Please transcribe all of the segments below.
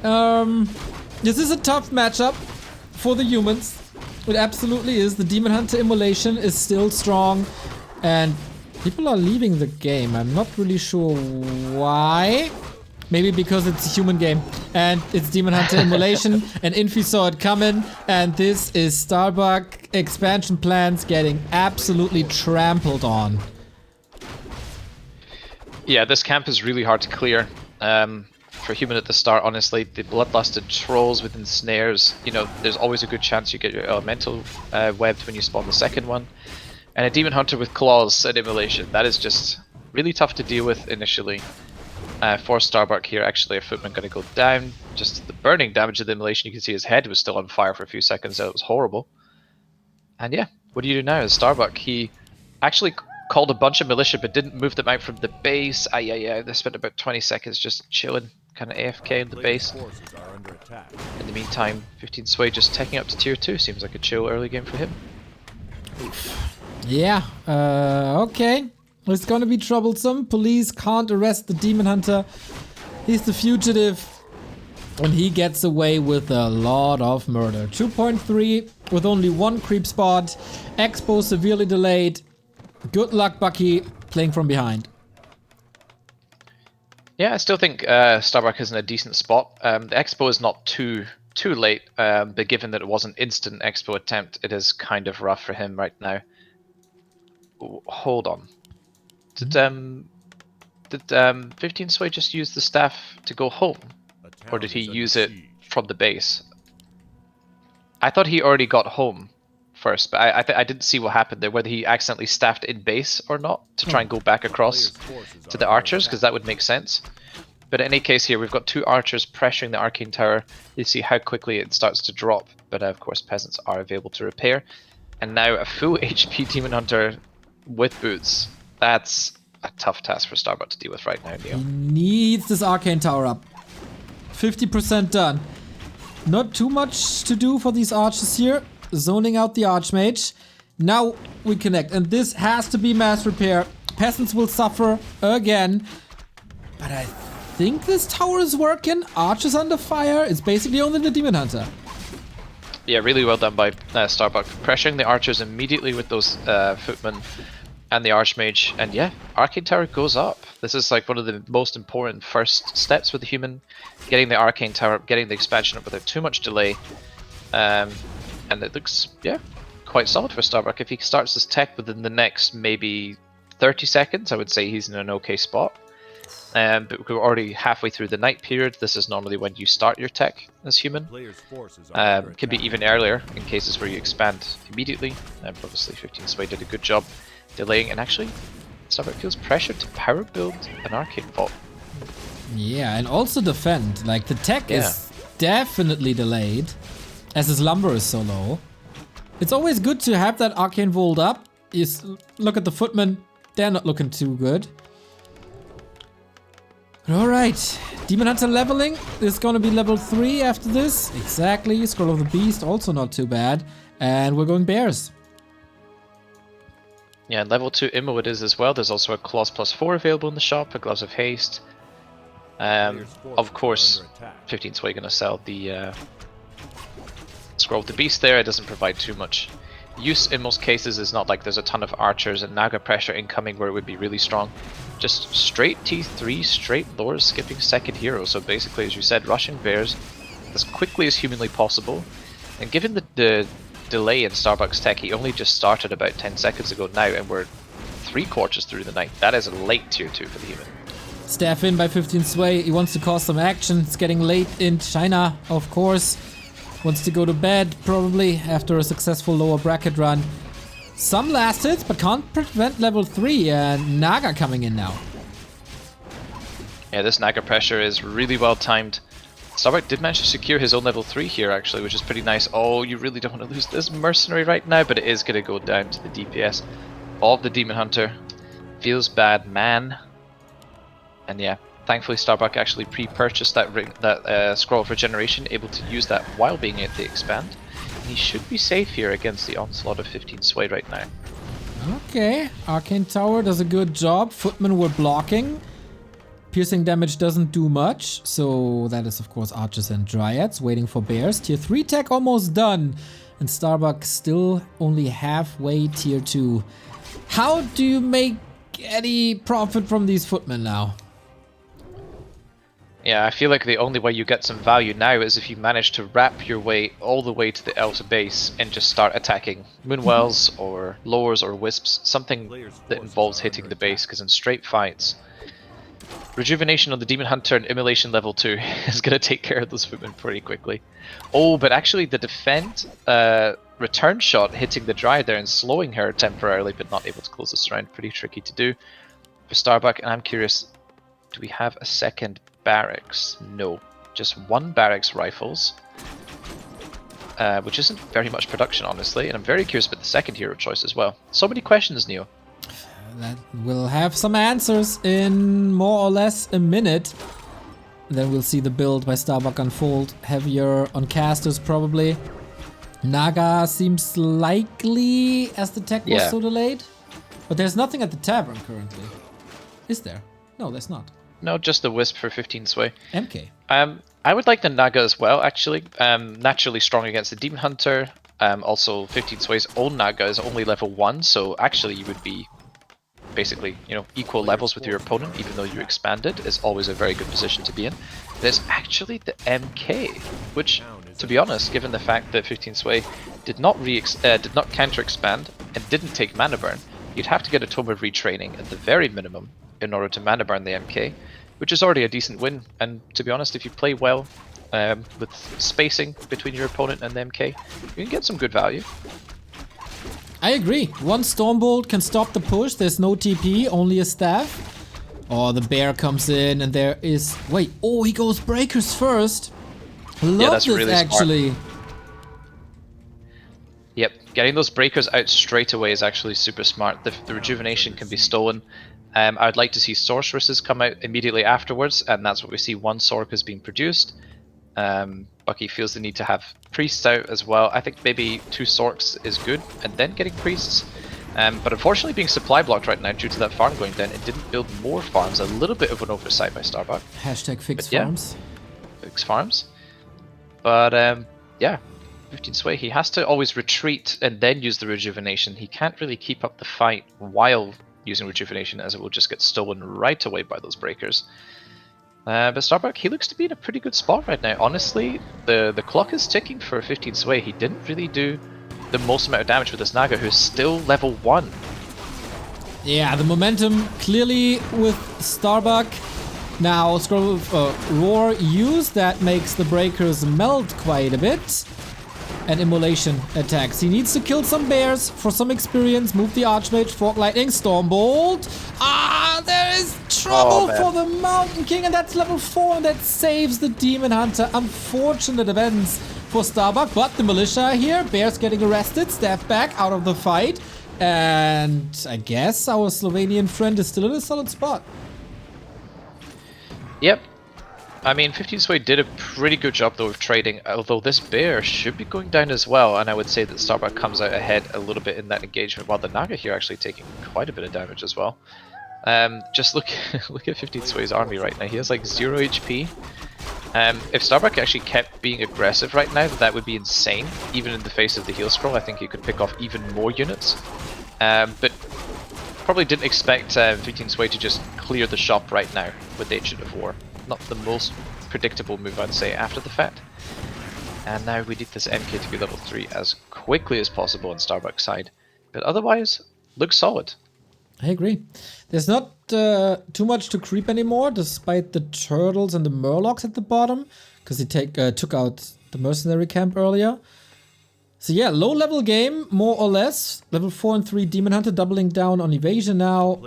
This is a tough matchup for the humans. It absolutely is. The Demon Hunter immolation is still strong, and people are leaving the game. I'm not really sure why. Maybe because it's a human game and it's Demon Hunter immolation and Infi saw it coming, and this is Starbuck expansion plans getting absolutely trampled on. Yeah, this camp is really hard to clear. For human at the start, honestly, the bloodlusted trolls within snares, you know, there's always a good chance you get your elemental webbed when you spawn the second one. And a Demon Hunter with claws and immolation, that is just really tough to deal with initially. For Starbuck here, actually a footman going to go down. Just the burning damage of the immolation, you can see his head was still on fire for a few seconds, so it was horrible. And yeah, what do you do now as Starbuck? He actually called a bunch of militia but didn't move them out from the base. They spent about 20 seconds just chilling, kind of AFK in the base. In the meantime, 15 Sway just taking up to tier 2. Seems like a chill early game for him. Yeah, okay. It's gonna be troublesome. Police can't arrest the Demon Hunter. He's the fugitive. And he gets away with a lot of murder. 2.3 with only one creep spot. Expo severely delayed. Good luck, Bucky, playing from behind. Yeah, I still think Starbuck is in a decent spot. The Expo is not too late, but given that it was an instant Expo attempt, it is kind of rough for him right now. Ooh, hold on. Did 15 Sway just use the staff to go home? Or did he use it from the base? I thought he already got home first, but I didn't see what happened there, whether he accidentally staffed in base or not to try and go back across to the archers, because that would make sense. But in any case here, we've got two archers pressuring the arcane tower. You see how quickly it starts to drop, but of course peasants are available to repair. And now a full HP Demon Hunter with boots. That's a tough task for Starbuck to deal with right now, Neo. He needs this arcane tower up. 50% done. Not too much to do for these archers here. Zoning out the Archmage. Now we connect, and this has to be mass repair. Peasants will suffer again. But I think this tower is working. Archers under fire. It's basically only the Demon Hunter. Yeah, really well done by Starbuck. Pressuring the archers immediately with those footmen and the Archmage, and yeah, Arcane Tower goes up. This is like one of the most important first steps with the human, getting the Arcane Tower up, getting the expansion up without too much delay, and it looks, yeah, quite solid for Starbuck. If he starts his tech within the next maybe 30 seconds, I would say he's in an okay spot. But we're already halfway through the night period. This is normally when you start your tech as human. Can be even earlier in cases where you expand immediately. Obviously 15 Sway did a good job delaying, and actually Starbuck feels pressured to power build an arcane vault. Yeah, and also defend. Like, the tech is definitely delayed as his lumber is so low. It's always good to have that arcane vault up. You look at the footmen, they're not looking too good. Alright, Demon Hunter leveling is gonna be level 3 after this. Exactly, Scroll of the Beast, also not too bad. And we're going bears. Yeah, and level 2 Immo it is as well. There's also a Claws +4 available in the shop, a Gloves of Haste. Of course, 15 Sway gonna sell the Scroll of the Beast there. It doesn't provide too much use in most cases. It's not like there's a ton of archers and Naga pressure incoming where it would be really strong. Just straight T3, straight lore, skipping second hero. So basically, as you said, rushing bears as quickly as humanly possible. And given the delay in Starbuck's tech, he only just started about 10 seconds ago now, and we're 3/4 through the night. That is a late tier 2 for the human. Staff in by 15 Sway. He wants to cause some action. It's getting late in China, of course. Wants to go to bed, probably, after a successful lower bracket run. Some last hits, but can't prevent level 3, and Naga coming in now. Yeah, this Naga pressure is really well timed. Starbuck did manage to secure his own level 3 here, actually, which is pretty nice. Oh, you really don't want to lose this mercenary right now, but it is going to go down to the DPS of the Demon Hunter. Feels bad, man. And yeah, thankfully Starbuck actually pre-purchased that Scroll of Regeneration, able to use that while being able to expand. And he should be safe here against the onslaught of 15 Sway right now. Okay, Arcane Tower does a good job. Footmen were blocking. Piercing damage doesn't do much, so that is of course archers and dryads waiting for bears. Tier 3 tech almost done, and Starbuck still only halfway tier 2. How do you make any profit from these footmen now? Yeah, I feel like the only way you get some value now is if you manage to wrap your way all the way to the outer base and just start attacking Moonwells or Lowers or Wisps, something that involves hitting the base, because in straight fights, Rejuvenation on the Demon Hunter and Immolation level 2 is going to take care of those footmen pretty quickly. Oh, but actually the defend return shot hitting the Dryad there and slowing her temporarily, but not able to close this round, pretty tricky to do for Starbuck. And I'm curious, do we have a second barracks? No, just one barracks rifles, which isn't very much production, honestly, and I'm very curious about the second hero choice as well. So many questions, Neo. That will have some answers in more or less a minute. Then we'll see the build by Starbuck unfold. Heavier on casters probably. Naga seems likely as the tech was so delayed. But there's nothing at the tavern currently. Is there? No, there's not. No, just the Wisp for 15 sway. MK. I would like the Naga as well, actually. Naturally strong against the Demon Hunter. Also, 15 sway's own Naga is only level 1, so actually you would be basically, you know, equal levels with your opponent, even though you expanded, is always a very good position to be in. There's actually the MK, which, to be honest, given the fact that 15 sway did not counter expand and didn't take mana burn, you'd have to get a Tome of Retraining at the very minimum in order to mana burn the MK, which is already a decent win. And to be honest, if you play well with spacing between your opponent and the MK, you can get some good value. I agree. One Stormbolt can stop the push. There's no TP, only a staff. Oh, the bear comes in and there is... Wait, oh, he goes breakers first. Love that's this, really actually. Smart. Yep, getting those breakers out straight away is actually super smart. The rejuvenation can be stolen. I would like to see sorceresses come out immediately afterwards, and that's what we see. One Sork is being produced. Bucky feels the need to have priests out as well. I think maybe 2 Sorks is good, and then getting priests. But unfortunately being supply blocked right now due to that farm going down, it didn't build more farms. A little bit of an oversight by Starbuck. Hashtag fix farms. Fix farms. But yeah, 15 sway, he has to always retreat and then use the rejuvenation. He can't really keep up the fight while using rejuvenation, as it will just get stolen right away by those breakers. But Starbuck, he looks to be in a pretty good spot right now. Honestly, the clock is ticking for 15 sway. He didn't really do the most amount of damage with this Naga, who's still level 1. Yeah, the momentum clearly with Starbuck. Now, Roar use that makes the breakers melt quite a bit. And Immolation attacks. He needs to kill some bears for some experience. Move the Archmage, Fork Lightning, Stormbolt. Ah, there is trouble for the Mountain King, and that's level 4, and that saves the Demon Hunter. Unfortunate events for Starbuck, but the Militia are here. Bears getting arrested, staff back out of the fight. And I guess our Slovenian friend is still in a solid spot. Yep. I mean, 15 sway did a pretty good job though of trading, although this bear should be going down as well, and I would say that Starbuck comes out ahead a little bit in that engagement, while the Naga here actually taking quite a bit of damage as well. Just look at 15 sway's army right now. He has like 0 HP. If Starbuck actually kept being aggressive right now, that would be insane. Even in the face of the heal scroll, I think he could pick off even more units. But probably didn't expect 15 sway to just clear the shop right now with the Ancient of War. Not the most predictable move, I'd say, after the fact. And now we need this MK to be level 3 as quickly as possible on Starbuck's side. But otherwise, looks solid. I agree. There's not too much to creep anymore, despite the turtles and the murlocs at the bottom, because he took out the mercenary camp earlier. So yeah, low level game, more or less. Level 4 and 3 Demon Hunter doubling down on evasion now.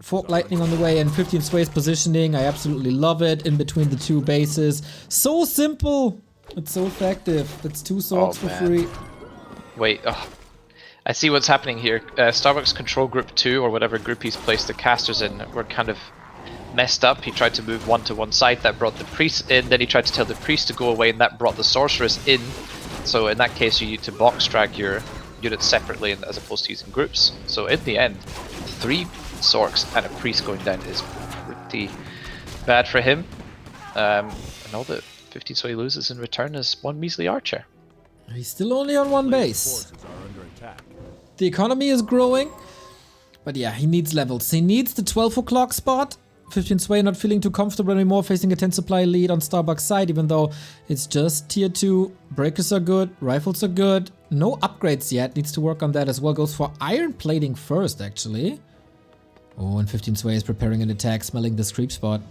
Fork Lightning on the way and 15 sway's positioning. I absolutely love it in between the 2 bases. So simple. It's so effective. It's 2 swords for free. Wait, I see what's happening here. Starbuck's control group 2, or whatever group he's placed the casters in, were kind of messed up. He tried to move one to one side, that brought the priest in. Then he tried to tell the priest to go away, and that brought the sorceress in. So in that case, you need to box drag your units separately as opposed to using groups. So in the end, 3 Sorks and a priest going down is bad for him. And all that 15 Sway loses in return is one measly archer. He's still only on one base. The economy is growing, but yeah, he needs levels. He needs the 12 o'clock spot. 15 Sway not feeling too comfortable anymore, facing a 10 supply lead on Starbuck's side, even though it's just tier 2. Breakers are good, rifles are good. No upgrades yet, needs to work on that as well. Goes for iron plating first, actually. Oh, and 15 Sway is preparing an attack, smelling this creep spot.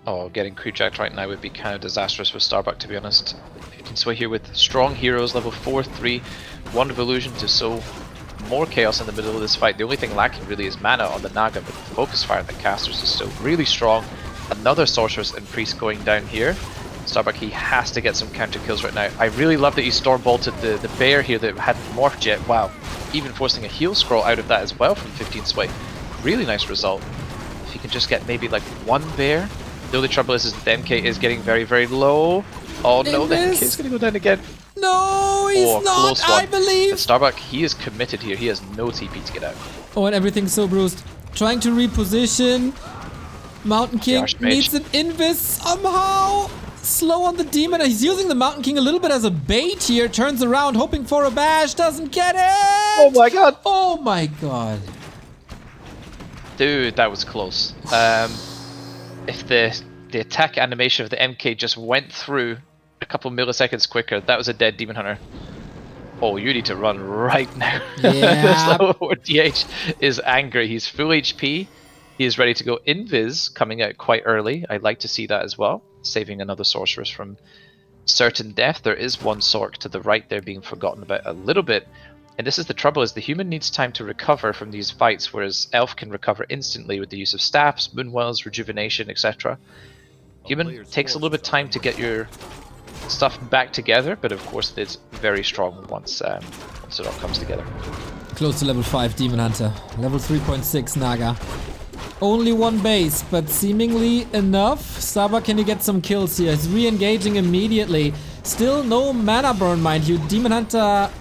Oh, getting creep jacked right now would be kind of disastrous for Starbuck, to be honest. 15 Sway here with strong heroes, level 4, 3, Wand of Illusion to sow more chaos in the middle of this fight. The only thing lacking really is mana on the Naga, but the focus fire on the casters is still really strong. Another Sorceress and Priest going down here. Starbuck, he has to get some counter kills right now. I really love that he storm bolted the bear here that hadn't morphed yet. Wow, even forcing a heal scroll out of that as well from 15 Sway. Really nice result. If he can just get maybe like one bear. The only trouble is the MK is getting very, very low. Oh no, the MK is going to go down again. No, he's not, I believe. And Starbuck, he is committed here. He has no TP to get out. Oh, and everything's so bruised. Trying to reposition. Mountain King needs an invis somehow. Slow on the demon. He's using the Mountain King a little bit as a bait here. Turns around, hoping for a bash. Doesn't get it. Oh my god. Oh my god. Dude, that was close. If the attack animation of the MK just went through a couple milliseconds quicker, that was a dead Demon Hunter. Oh, you need to run right now. Yeah. This level 4 DH is angry. He's full HP. He is ready to go invis, coming out quite early. I'd like to see that as well. Saving another Sorceress from certain death. There is one Sorc to the right there being forgotten about a little bit. And this is the trouble, is the human needs time to recover from these fights, whereas Elf can recover instantly with the use of staffs, moonwells, rejuvenation, etc. Human takes a little bit of time to get your stuff back together, but of course it's very strong once it all comes together. Close to level 5 Demon Hunter. Level 3.6 Naga. Only one base, but seemingly enough. Starbuck, can you get some kills here? He's re-engaging immediately. Still no mana burn, mind you. Demon Hunter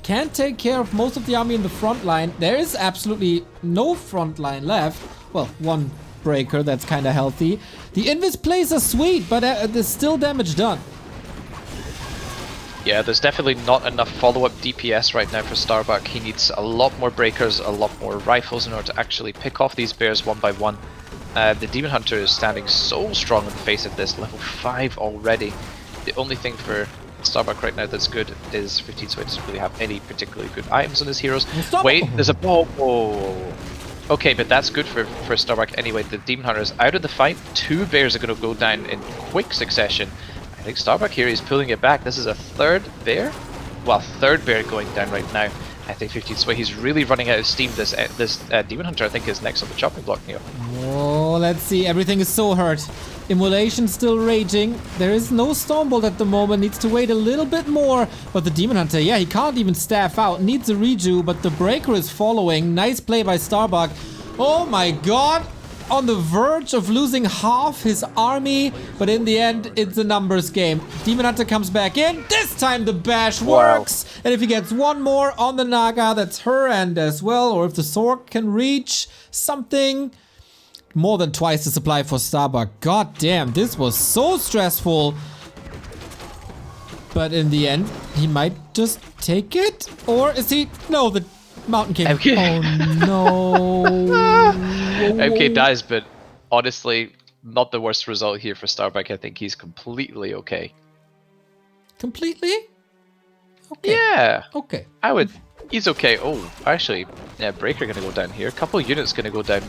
can take care of most of the army in the front line. There is absolutely no front line left. Well, one breaker, that's kind of healthy. The invis plays are sweet, but there's still damage done. Yeah, there's definitely not enough follow-up DPS right now for Starbuck. He needs a lot more breakers, a lot more rifles in order to actually pick off these bears one by one. The Demon Hunter is standing so strong in the face of this, level 5 already. The only thing for Starbuck right now that's good is 15 Sway doesn't really have any particularly good items on his heroes. Wait, there's a ball. Oh. Okay, but that's good for Starbuck anyway. The Demon Hunter is out of the fight. 2 bears are going to go down in quick succession. I think Starbuck here is pulling it back. This is a third bear? Well, third bear going down right now. I think 15 Sway, he's really running out of steam. This Demon Hunter, I think, is next on the chopping block here. Oh, let's see. Everything is so hurt. Immolation still raging. There is no Stormbolt at the moment. Needs to wait a little bit more. But the Demon Hunter, yeah, he can't even staff out. Needs a reju, but the Breaker is following. Nice play by Starbuck. Oh my god. On the verge of losing half his army, but in the end, it's a numbers game. Demon Hunter comes back in. This time the bash works. Wow. And if he gets one more on the Naga, that's her end as well. Or if the Sorc can reach something, more than twice the supply for Starbuck. God damn, this was so stressful. But in the end, he might just take it? Or is he? No, the Mountain King. MK. Oh no. MK dies, but honestly, not the worst result here for Starbuck. I think he's completely okay. Completely? Okay. Yeah. Okay. He's okay. Oh, actually, yeah, Breaker gonna go down here. A couple of units gonna go down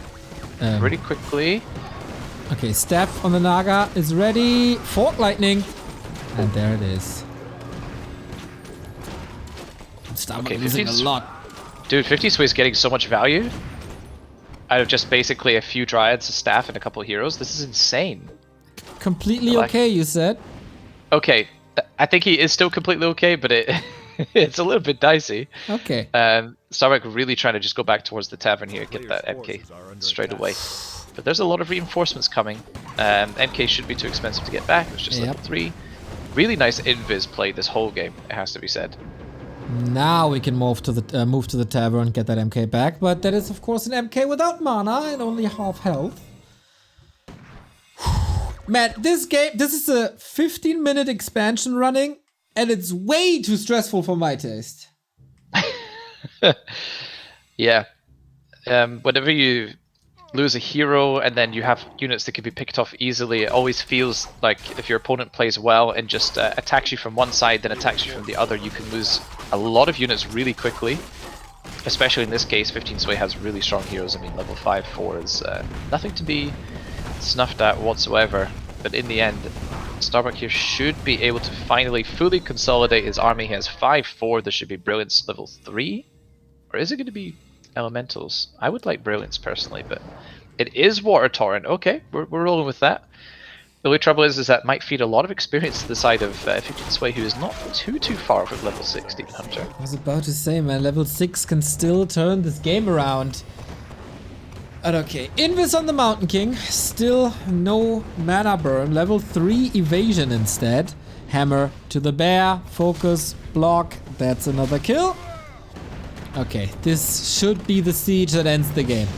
pretty quickly. Okay, Staff on the Naga is ready. Fork Lightning. And there it is. Starbuck losing a lot. Dude, 50 Sway is getting so much value out of just basically a few Dryads, a Staff, and a couple of heroes. This is insane. Completely okay, you said? Okay, I think he is still completely okay, but it's a little bit dicey. Okay. Starbuck really trying to just go back towards the tavern here, get that MK straight away. But there's a lot of reinforcements coming. MK should be too expensive to get back. It's just level 3. Really nice invis play this whole game, it has to be said. Now we can move to the tavern, get that MK back, but that is of course an MK without mana and only half health. Man, this is a 15-minute expansion running, and it's way too stressful for my taste. Yeah. Whenever you lose a hero and then you have units that can be picked off easily, it always feels like if your opponent plays well and just attacks you from one side then attacks you from the other, you can lose a lot of units really quickly. Especially in this case, 15 Sway has really strong heroes. I mean, level 5-4 is nothing to be snuffed at whatsoever. But in the end, Starbuck here should be able to finally fully consolidate his army. He has 5-4. This should be Brilliance level 3. Or is it going to be Elementals? I would like Brilliance personally, but it is Water Torrent. Okay, we're rolling with that. The only trouble is that might feed a lot of experience to the side of 15 Sway, who is not too far from level 6 Demon Hunter. I was about to say, man, level 6 can still turn this game around. But okay, Invis on the Mountain King, still no mana burn, level 3 evasion instead. Hammer to the bear, focus, block, that's another kill. Okay, this should be the siege that ends the game.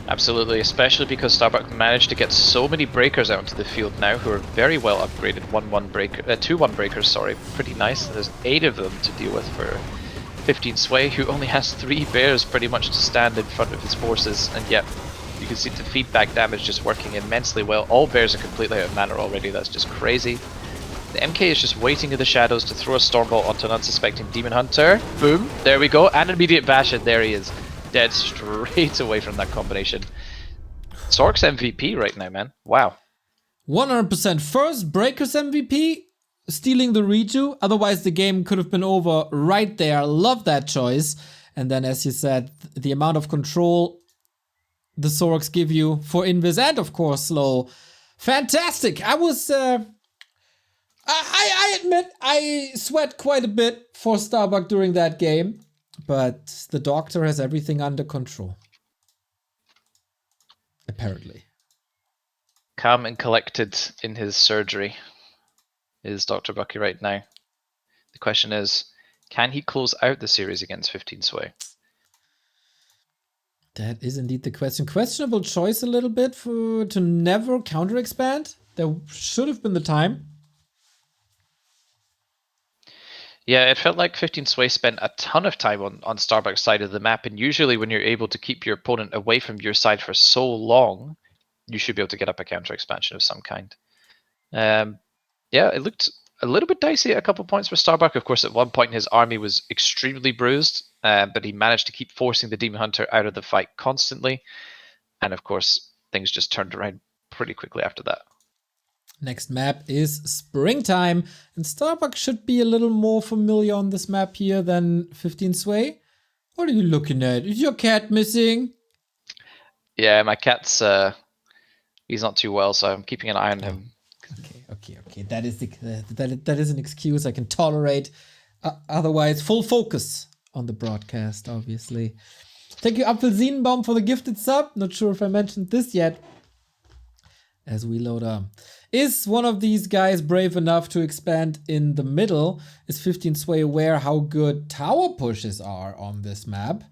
Absolutely, especially because Starbuck managed to get so many breakers out into the field now who are very well upgraded. 1-1 breaker, 2-1 breakers, sorry, pretty nice. There's 8 of them to deal with for 15 Sway, who only has 3 bears pretty much to stand in front of his forces, and yet you can see the feedback damage just working immensely well. All bears are completely out of mana already, that's just crazy. The MK is just waiting in the shadows to throw a Stormbolt onto an unsuspecting Demon Hunter. Boom, there we go, and immediate bash, and there he is. Dead straight away from that combination. Sork's MVP right now, man. Wow. 100% first Breakers MVP, stealing the redo. Otherwise, the game could have been over right there. Love that choice. And then, as you said, the amount of control the Sorks give you for Invis and, of course, slow. Fantastic. I was... I admit I sweat quite a bit for Starbuck during that game. But the doctor has everything under control. Apparently. Calm and collected in his surgery is Dr. Bucky right now. The question is, can he close out the series against 15 Sway? That is indeed the question. Questionable choice a little bit to never counter expand. There should have been the time. Yeah, it felt like 15 Sway spent a ton of time on Starbuck's side of the map, and usually when you're able to keep your opponent away from your side for so long, you should be able to get up a counter expansion of some kind. Yeah, it looked a little bit dicey at a couple points for Starbuck. Of course, at one point his army was extremely bruised, but he managed to keep forcing the Demon Hunter out of the fight constantly. And of course, things just turned around pretty quickly after that. Next map is Springtime, and Starbuck should be a little more familiar on this map here than 15 Sway. What are you looking at? Is your cat missing? Yeah, my cat's he's not too well, so I'm keeping an eye on him. Okay. That is an excuse I can tolerate. Otherwise, full focus on the broadcast, obviously. Thank you, Apfelsinenbaum, for the gifted sub. Not sure if I mentioned this yet. As we load up. Is one of these guys brave enough to expand in the middle? Is 15 Sway aware how good tower pushes are on this map?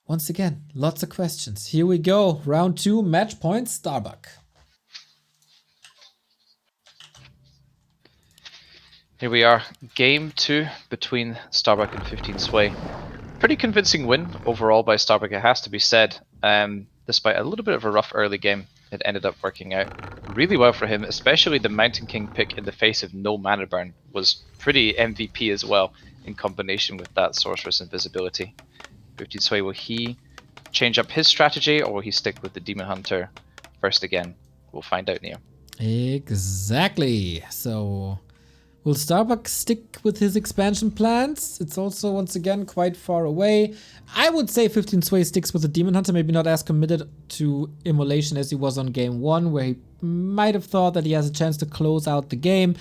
Once again, lots of questions. Here we go. Round 2, match point, Starbuck. Here we are, game 2 between Starbuck and 15 Sway. Pretty convincing win overall by Starbuck, it has to be said. Despite a little bit of a rough early game, it ended up working out really well for him, especially the Mountain King pick in the face of no mana burn was pretty MVP as well, in combination with that Sorceress Invisibility. 15 Sway, will he change up his strategy, or will he stick with the Demon Hunter first again? We'll find out, Neo. Exactly. So, will Starbuck stick with his expansion plans? It's also, once again, quite far away. I would say 15 Sway sticks with the Demon Hunter, maybe not as committed to Immolation as he was on game 1, where he might have thought that he has a chance to close out the game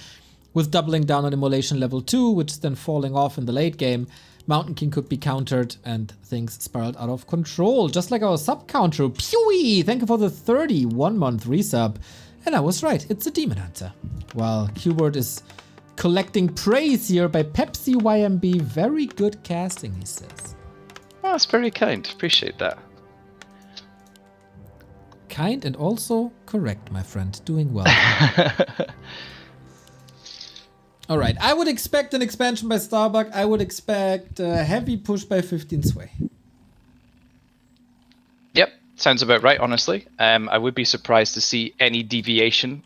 with doubling down on Immolation level 2, which is then falling off in the late game. Mountain King could be countered and things spiraled out of control, just like our sub-counter. Pewee! Thank you for the 31-month resub. And I was right, it's a Demon Hunter. While Quberte is collecting praise here by Pepsi YMB. Very good casting, he says. Oh, that's very kind. Appreciate that. kind and also correct, my friend. Doing well. Alright, I would expect an expansion by Starbuck. I would expect a heavy push by 15 Sway. Yep, sounds about right, honestly. I would be surprised to see any deviation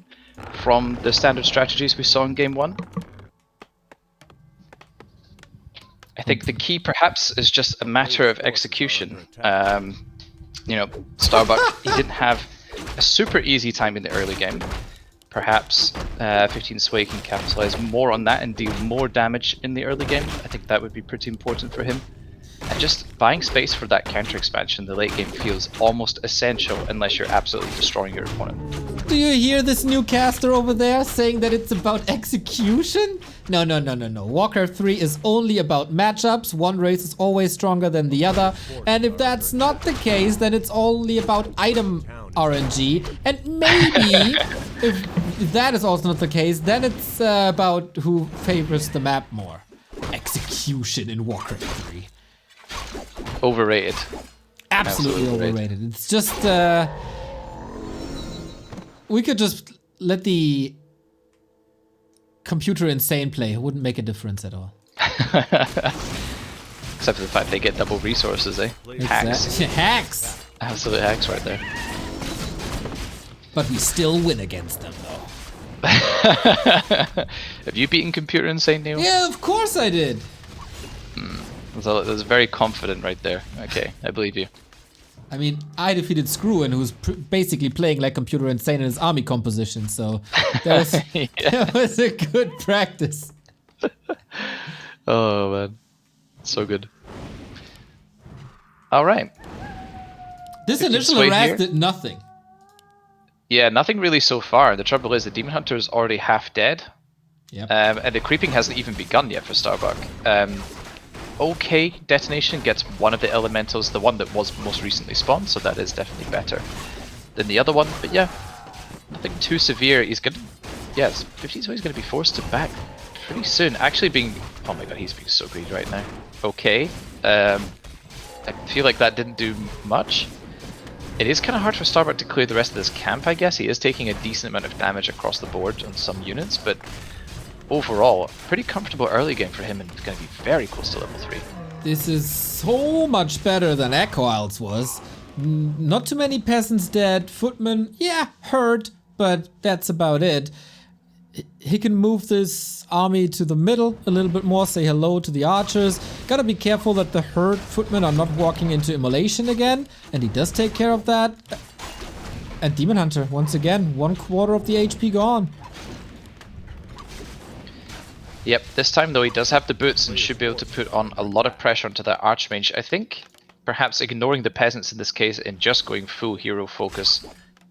from the standard strategies we saw in Game 1. I think the key, perhaps, is just a matter of execution. You know, Starbuck, he didn't have a super easy time in the early game. Perhaps 15 Sway can capitalize more on that and deal more damage in the early game. I think that would be pretty important for him. And just buying space for that counter expansion in the late game feels almost essential unless you're absolutely destroying your opponent. Do you hear this new caster over there saying that it's about execution? No. Warcraft 3 is only about matchups. One race is always stronger than the other. And if that's not the case, then it's only about item RNG. And maybe, if that is also not the case, then it's about who favors the map more. Execution in Warcraft 3. Overrated. Absolutely overrated. It's just, we could just let the computer insane play. It wouldn't make a difference at all. Except for the fact they get double resources, eh? Hacks. Hacks! Absolute hacks right there. But we still win against them, though. Have you beaten Computer Insane, Neil? Yeah, of course I did. So that's very confident right there. Okay, I believe you. I mean, I defeated Screwen, who's basically playing like Computer Insane in his army composition, so that was a good practice. Oh man, so good. All right. This initial harass did nothing. Yeah, nothing really so far. The trouble is the Demon Hunter is already half dead. Yep. And the creeping hasn't even begun yet for Starbuck. Okay, detonation gets one of the elementals, the one that was most recently spawned, so that is definitely better than the other one. But yeah, nothing too severe. He's gonna, yes, 15 so he's gonna be forced to back pretty soon. Actually being, oh my god, he's being so greedy right now. Okay, I feel like that didn't do much. It is kind of hard for Starbuck to clear the rest of this camp, I guess. He is taking a decent amount of damage across the board on some units, but overall, pretty comfortable early game for him and going to be very close to level 3. This is so much better than Echo Isles was. Not too many peasants dead. Footman, yeah, hurt, but that's about it. He can move this army to the middle a little bit more, say hello to the archers. Gotta be careful that the hurt footmen are not walking into immolation again, and he does take care of that. And Demon Hunter, once again, 1/4 of the HP gone. Yep, this time though he does have the boots and should be able to put on a lot of pressure onto that Archmage. I think perhaps ignoring the peasants in this case and just going full hero focus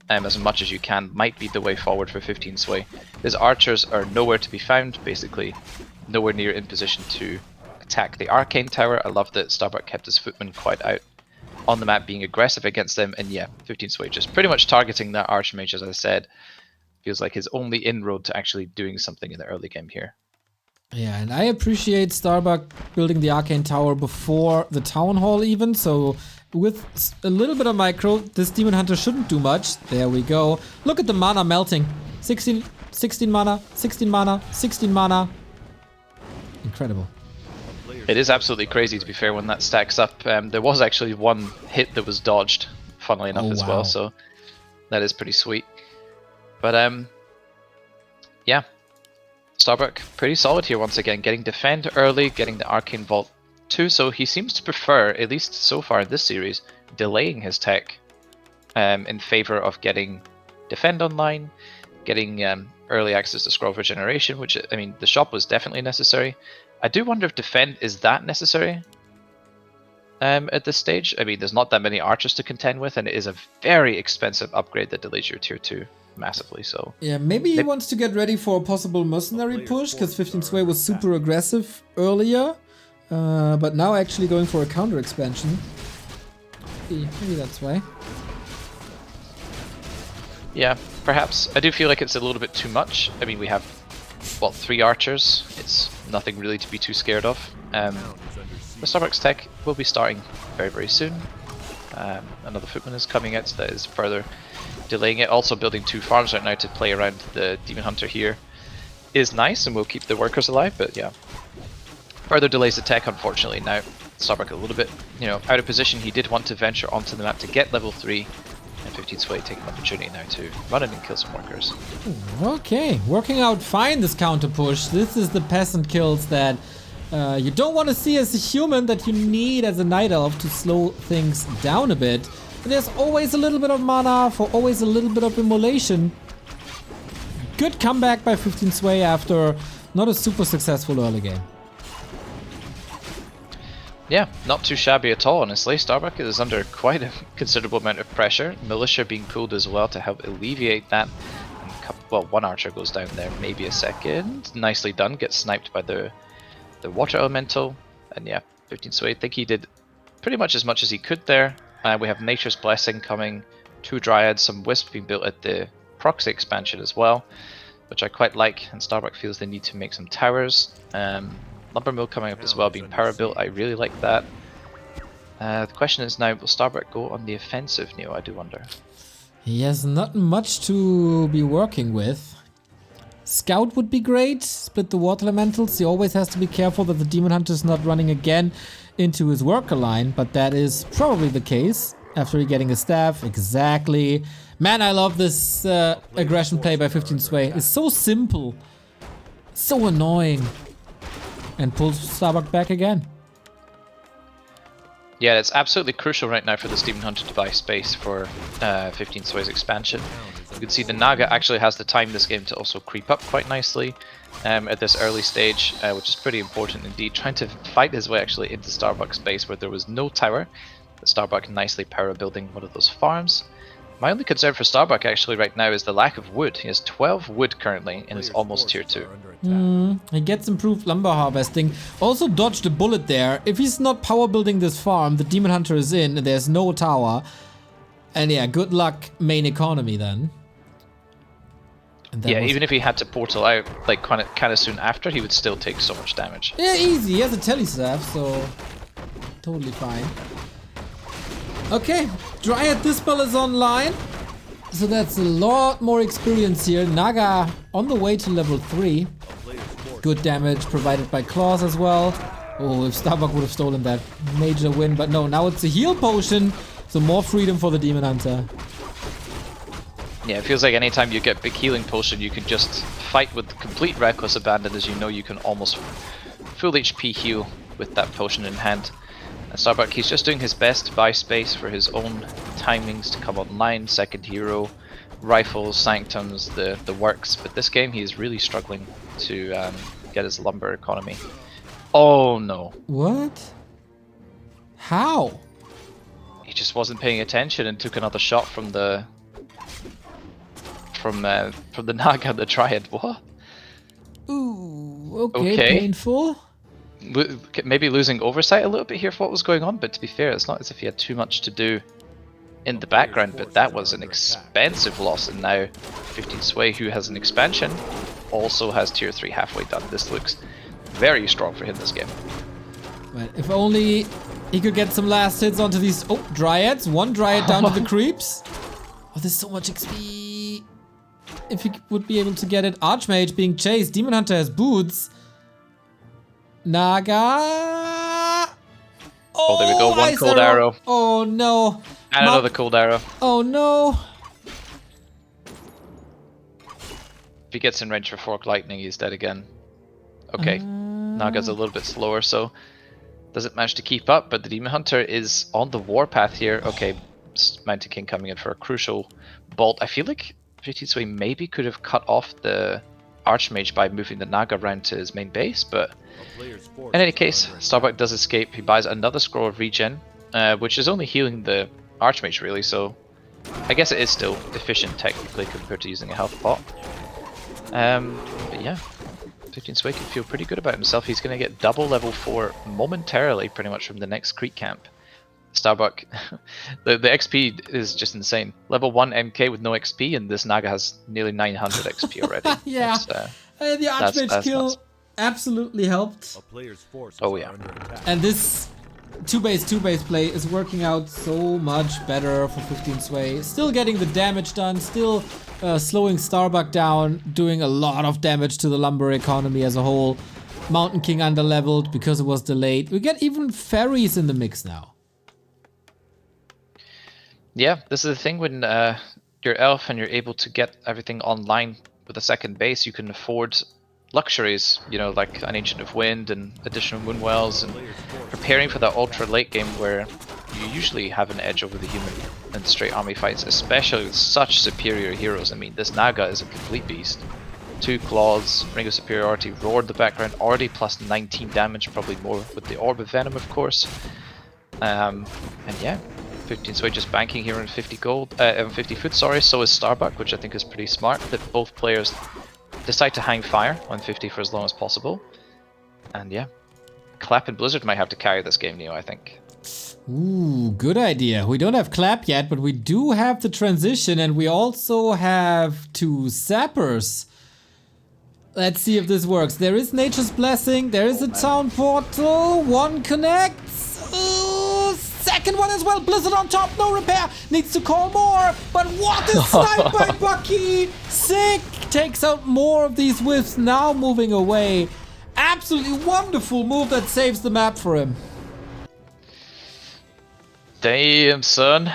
as much as you can might be the way forward for 15 Sway. His archers are nowhere to be found, basically nowhere near in position to attack the Arcane Tower. I love that Starbuck kept his footmen quite out on the map, being aggressive against them, and yeah, 15 Sway just pretty much targeting that Archmage, as I said. Feels like his only inroad to actually doing something in the early game here. Yeah, and I appreciate Starbuck building the Arcane Tower before the Town Hall even, so with a little bit of micro, this Demon Hunter shouldn't do much. There we go. Look at the mana melting. 16 mana, 16 mana, 16 mana. Incredible. It is absolutely crazy, to be fair, when that stacks up. There was actually one hit that was dodged, funnily enough, as well, so that is pretty sweet. But yeah. Starbuck pretty solid here once again, getting defend early, getting the Arcane Vault too, so he seems to prefer, at least so far in this series, delaying his tech in favor of getting defend online, getting early access to scroll regeneration, which, I mean, the shop was definitely necessary. I do wonder if defend is that necessary at this stage. I mean, there's not that many archers to contend with, and it is a very expensive upgrade that delays your tier 2. Massively so. Yeah, maybe he wants to get ready for a possible mercenary push, because 15 Sway was super aggressive earlier, but now actually going for a counter expansion. Maybe that's why. Yeah, perhaps. I do feel like it's a little bit too much. I mean, we have, well, 3 archers. It's nothing really to be too scared of. The Starbuck's tech will be starting very, very soon. Another footman is coming out, so that is further delaying it. Also building 2 farms right now to play around the Demon Hunter here is nice, and will keep the workers alive, but yeah. Further delays the tech, unfortunately. Now, Starbuck a little bit, you know, out of position. He did want to venture onto the map to get level 3, and 15 Sway taking opportunity now to run in and kill some workers. Okay, working out fine, this counter push. This is the peasant kills that you don't want to see as a human, that you need as a night elf to slow things down a bit. And there's always a little bit of mana for always a little bit of immolation. Good comeback by 15 Sway after not a super successful early game. Yeah, not too shabby at all, honestly. Starbuck is under quite a considerable amount of pressure. Militia being pulled as well to help alleviate that. And well, one archer goes down there, maybe a second. Nicely done, gets sniped by the water elemental. And yeah, 15 Sway, I think he did pretty much as he could there. We have Nature's Blessing coming, 2 Dryads, some Wisps being built at the proxy expansion as well, which I quite like, and Starbuck feels they need to make some towers. Lumber Mill coming up as well, being power built. I really like that. The question is now, will Starbuck go on the offensive, Neo? I do wonder. He has not much to be working with. Scout would be great, split the water elementals. He always has to be careful that the Demon Hunter is not running again into his worker line, but that is probably the case after he getting a staff. Exactly. Man, I love this aggression play by 15 Sway. It's so simple, so annoying. And pulls Starbuck back again. Yeah, it's absolutely crucial right now for this Demon Hunter to buy space for 15 Sway's expansion. You can see the Naga actually has the time this game to also creep up quite nicely at this early stage, which is pretty important indeed. Trying to fight his way actually into Starbuck's base where there was no tower. But Starbuck nicely power building one of those farms. My only concern for Starbuck actually right now is the lack of wood. He has 12 wood currently and is almost tier 2. He gets improved lumber harvesting. Also dodged a bullet there. If he's not power building this farm, the Demon Hunter is in and there's no tower. And yeah, good luck main economy then. Yeah, even if he had to portal out like kind of soon after, he would still take so much damage. Yeah, easy. He has a telestaff, so totally fine. Okay, Dryad Dispel is online, so that's a lot more experience here. Naga on the way to level 3. Good damage provided by claws as well. Oh, if Starbuck would have stolen that, major win, but no, now it's a heal potion, so more freedom for the Demon Hunter. Yeah, it feels like anytime you get big healing potion, you can just fight with complete reckless abandon, as you know you can almost full HP heal with that potion in hand. And Starbuck, he's just doing his best to buy space for his own timings to come online, second hero, rifles, sanctums, the works. But this game he is really struggling to get his lumber economy. Oh no. What? How? He just wasn't paying attention and took another shot from the Naga, the Triad. What? Ooh, okay. Painful. Maybe losing oversight a little bit here for what was going on, but to be fair, it's not as if he had too much to do in the background, but that was an expensive loss, and now 15 Sway, who has an expansion, also has tier 3 halfway done. This looks very strong for him this game. But if only he could get some last hits onto these Dryads. One Dryad down to the creeps. Oh, there's so much XP. If he would be able to get it. Archmage being chased. Demon Hunter has boots. Naga. Oh, there we go. One cold arrow. Oh no. And another cold arrow. Oh no. If he gets in range for Fork Lightning, he's dead again. Okay. Naga's a little bit slower, so doesn't manage to keep up, but the Demon Hunter is on the warpath here. Okay, Mountain King coming in for a crucial bolt. I feel like 15 Sway maybe could have cut off the Archmage by moving the Naga around to his main base, but in any case, Starbuck does escape. He buys another Scroll of Regen, which is only healing the Archmage really, so I guess it is still efficient technically compared to using a health pot. But yeah, 15 Sway can feel pretty good about himself. He's going to get double level 4 momentarily pretty much from the next Creek camp. Starbuck, the XP is just insane. Level 1 MK with no XP, and this Naga has nearly 900 XP already. Yeah, the Archmage kill absolutely helped. Oh yeah. And this two base play is working out so much better for 15 Sway. Still getting the damage done, still slowing Starbuck down, doing a lot of damage to the lumber economy as a whole. Mountain King underleveled because it was delayed. We get even ferries in the mix now. Yeah, this is the thing when you're elf and you're able to get everything online with a second base, you can afford luxuries, you know, like an Ancient of Wind and additional moon wells, and preparing for that ultra late game where you usually have an edge over the human in straight army fights, especially with such superior heroes. I mean, this Naga is a complete beast. 2 claws, Ring of Superiority, roared the background, already plus 19 damage, probably more with the Orb of Venom, of course. And yeah, 15 Sway just banking here on 50 gold, 50 food, sorry. So is Starbuck, which I think is pretty smart, that both players decide to hang fire on 50 for as long as possible. And yeah, Clap and Blizzard might have to carry this game, Neo, I think. Ooh, good idea. We don't have Clap yet, but we do have the transition, and we also have 2 Zappers. Let's see if this works. There is Nature's Blessing, there is a Town Portal, 1 connects. Ooh, second one as well, Blizzard on top, no repair, needs to call more, but what a snipe by Bucky! Sick! Takes out more of these whiffs, now moving away. Absolutely wonderful move that saves the map for him. Damn, son.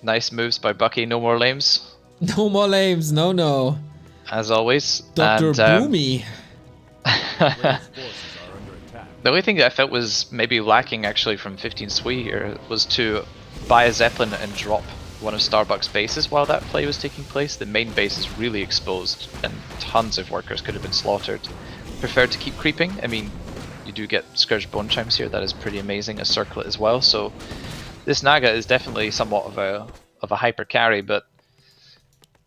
Nice moves by Bucky, no more lames. No more lames, no. As always. Dr. And, Boomy. the only thing that I felt was maybe lacking actually from 15 Swee here was to buy a Zeppelin and drop one of Starbuck's bases while that play was taking place. The main base is really exposed and tons of workers could have been slaughtered. Preferred to keep creeping. I mean, you do get Scourge Bone Chimes here, that is pretty amazing, a circlet as well, so this Naga is definitely somewhat of a hyper carry, but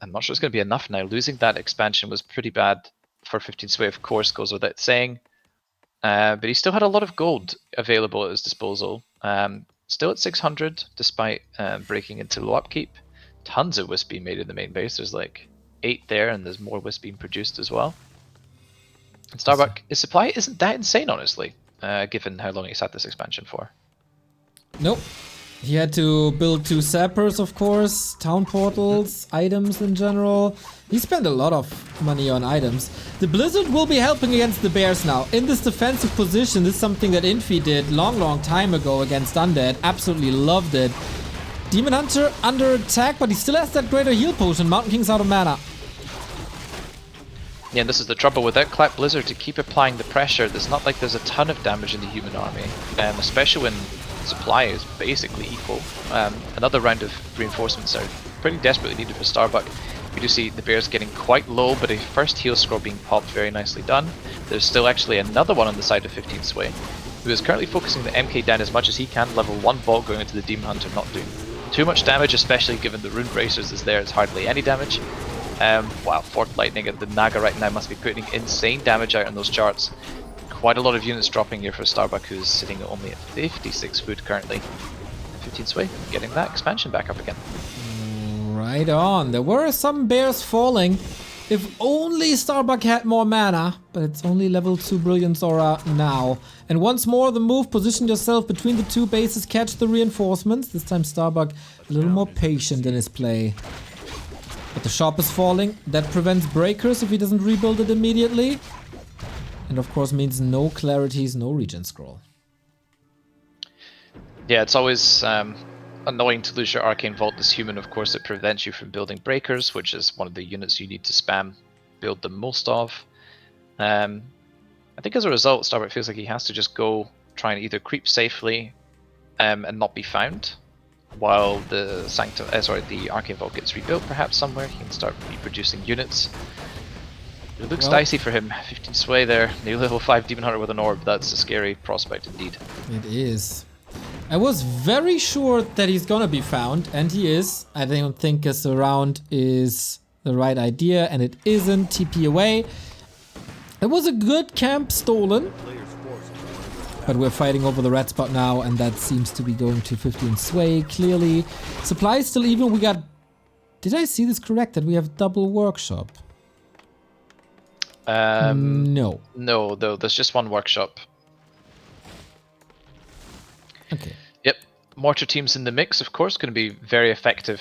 I'm not sure it's going to be enough now. Losing that expansion was pretty bad for 15 Sway, of course, goes without saying. But he still had a lot of gold available at his disposal. Still at 600, despite breaking into low upkeep. Tons of wisp being made in the main base. There's like 8 there, and there's more wisp being produced as well. And Starbuck, his supply isn't that insane, honestly, given how long he's had this expansion for. Nope. He had to build 2 Zappers, of course, Town Portals, items in general. He spent a lot of money on items. The Blizzard will be helping against the Bears now. In this defensive position, this is something that Infi did long time ago against Undead. Absolutely loved it. Demon Hunter under attack, but he still has that greater heal potion. Mountain King's out of mana. Yeah, and this is the trouble without Clap Blizzard to keep applying the pressure. There's not like there's a ton of damage in the human army, especially when supply is basically equal. Another round of reinforcements are pretty desperately needed for Starbuck. We do see the Bears getting quite low, but a first heal scroll being popped, very nicely done. There's still actually another one on the side of 15 Sway, who is currently focusing the MK down as much as he can. Level 1 bot going into the Demon Hunter, not doing too much damage, especially given the Rune Bracers is there, it's hardly any damage. Wow, Forked Lightning and the Naga right now must be putting insane damage out on those charts. Quite a lot of units dropping here for Starbuck, who's sitting only at 56 food currently. 15 Sway, getting that expansion back up again. Right on. There were some Bears falling. If only Starbuck had more mana, but it's only level 2 Brilliance Aura now. And once more, the move, position yourself between the 2 bases, catch the reinforcements. This time Starbuck a little more patient in his play. But the shop is falling. That prevents breakers if he doesn't rebuild it immediately. And of course means no clarities, no regen scroll. Yeah, it's always annoying to lose your Arcane Vault as human. Of course, it prevents you from building breakers, which is one of the units you need to spam build the most of. I think as a result, Starbuck feels like he has to just go try and either creep safely and not be found, while the the Arcane Vault gets rebuilt perhaps somewhere. He can start reproducing units. It looks dicey for him. 15 Sway there, new level 5 Demon Hunter with an orb. That's a scary prospect indeed. It is. I was very sure that he's gonna be found, and he is. I don't think a surround is the right idea, and it isn't. TP away. It was a good camp stolen, but we're fighting over the red spot now, and that seems to be going to 15 Sway, clearly. Supply is still even. We got... Did I see this correct, that we have double workshop? No. No, though, there's just one workshop. Mortar teams in the mix, of course, going to be very effective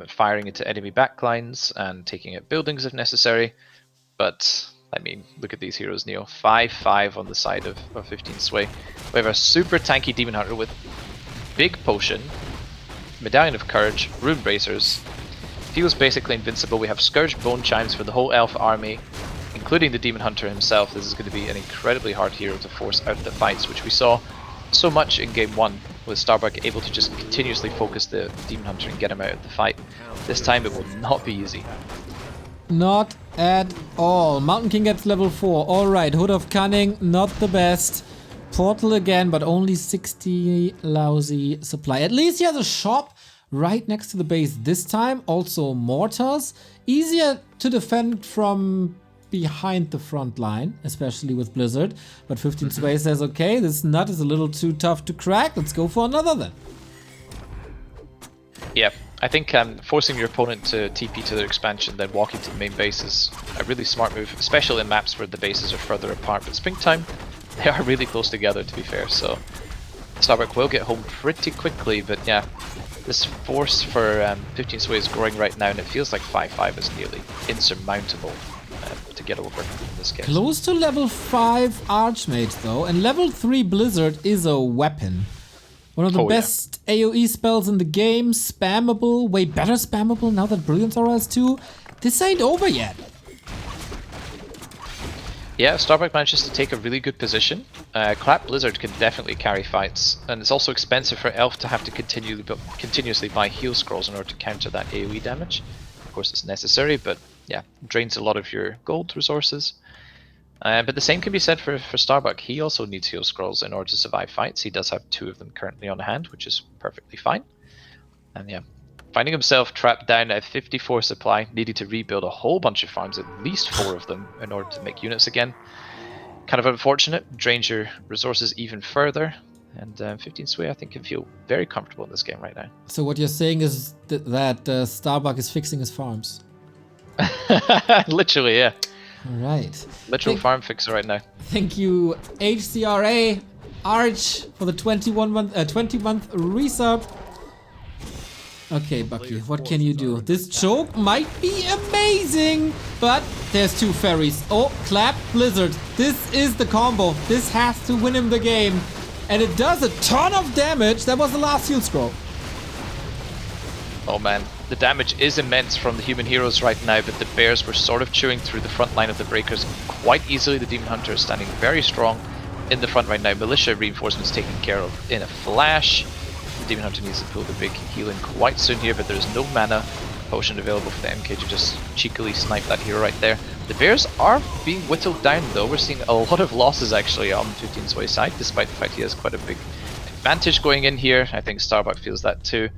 firing into enemy backlines and taking out buildings if necessary. But, I mean, look at these heroes, Neo. 5-5 on the side of 15 Sway. We have a super tanky Demon Hunter with big potion, Medallion of Courage, Rune Bracers. Feels basically invincible. We have Scourge Bone Chimes for the whole Elf army, including the Demon Hunter himself. This is going to be an incredibly hard hero to force out of the fights, which we saw so much in Game 1, with Starbuck able to just continuously focus the Demon Hunter and get him out of the fight. This time it will not be easy. Not at all. Mountain King gets level 4. Alright, Hood of Cunning, not the best. Portal again, but only 60 lousy supply. At least he has a shop right next to the base this time. Also mortars. Easier to defend from behind the front line, especially with Blizzard. But 15 Sway says, okay, this nut is a little too tough to crack. Let's go for another then. Yeah, I think forcing your opponent to TP to their expansion, then walking to the main base is a really smart move, especially in maps where the bases are further apart. But Springtime, they are really close together, to be fair, so Starbuck will get home pretty quickly. But yeah, this force for 15 Sway is growing right now, and it feels like 5-5 is nearly insurmountable to get over in this case. Close to level 5 Archmage though, and level 3 Blizzard is a weapon. One of the best AoE spells in the game, spammable, way better spammable now that Brilliance Aura has 2. This ain't over yet. Yeah, Starbuck manages to take a really good position. Clap Blizzard can definitely carry fights, and it's also expensive for Elf to have to continuously buy heal scrolls in order to counter that AoE damage. Of course it's necessary, but yeah, drains a lot of your gold resources. But the same can be said for Starbuck. He also needs heal scrolls in order to survive fights. He does have 2 of them currently on hand, which is perfectly fine. And yeah, finding himself trapped down at 54 supply, needing to rebuild a whole bunch of farms, at least 4 of them, in order to make units again. Kind of unfortunate, drains your resources even further. And 15 Sway, I think, can feel very comfortable in this game right now. So what you're saying is that Starbuck is fixing his farms? Literally, yeah. Alright. Literal farm fixer right now. Thank you, HCRA Arch, for the 20-month resub. Okay, Bucky, what can you do? This choke might be amazing, but there's 2 fairies. Oh, Clap Blizzard. This is the combo. This has to win him the game. And it does a ton of damage. That was the last heal scroll. Oh man, the damage is immense from the human heroes right now, but the bears were sort of chewing through the front line of the breakers quite easily. The Demon Hunter is standing very strong in the front right now. Militia reinforcements taken care of in a flash. The Demon Hunter needs to pull the big healing quite soon here, but there's no mana potion available for the MK to just cheekily snipe that hero right there. The bears are being whittled down though. We're seeing a lot of losses actually on 15 Sway's side, despite the fact he has quite a big advantage going in here. I think Starbuck feels that too.